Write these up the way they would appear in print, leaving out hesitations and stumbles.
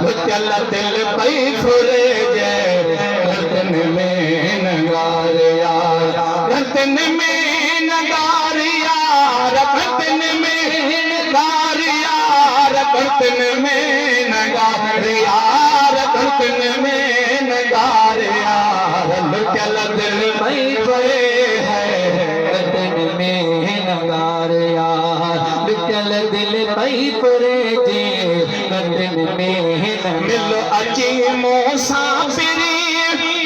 लुचल दिल पई फुरे जे गर्दन में नगार यार गर्दन में नगार यार गर्दन में नगार यार गर्दन में नगार यार गर्दन में नगार यार लुचल दिल पई फुरे नगार यार लुचल दिल पई फुरे जे गर्दन में मिलो अची मुसाफिरी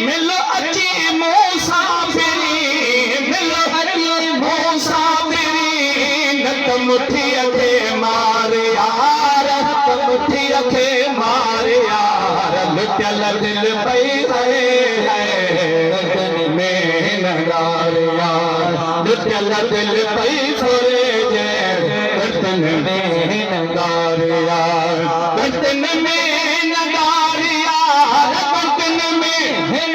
मिलो अची मुसाफिरी मिलो अची मुसाफिरी नक मुठीअ खे मार यार नक मुठीअ खे मार यार लुचल दिल पई गर्दन में नगार यार लुचल दिल पई फुरे जे गर्दन में नगार यार गर्दन में नगार यार गर्दन में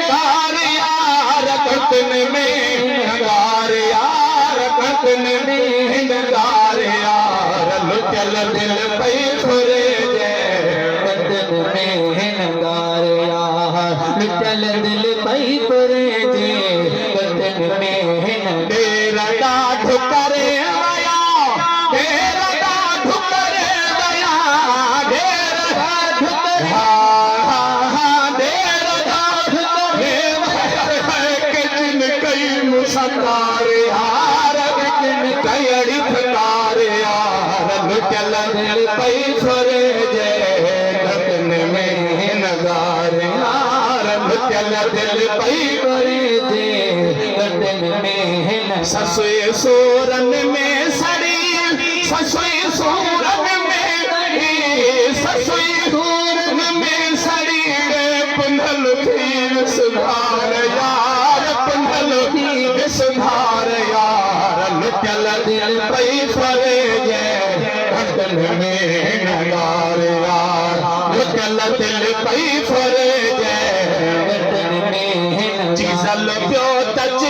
नगार यार गर्दन में नगार यार गर्दन में नगार यार लुचल दिल पई फुरे जे गर्दन में नगार यार लुचल दिल पई फुरे जे गर्दन में तेरा डाढ करे आया तेरा डाढ करे दया तेरा डाढ तेरा डाढ करे के जिन कई मुसकार यार जिन कई अड़ी फकार यार लुचल दिल पई फुरे जे गर्दन में नगार यार लुचल दिल पई फुरे जे गर्दन में ससुए सोरन में सड़ी ससुए सोरन में ससुए सोरन में सड़ी पुंधल थी सुधार यार पुंधल थी सुधार यार लुचल दिल पई फुरे जे गर्दन में नगार यार लुचल दिल पई फुरे जे गर्दन में चीज़ल पियो तच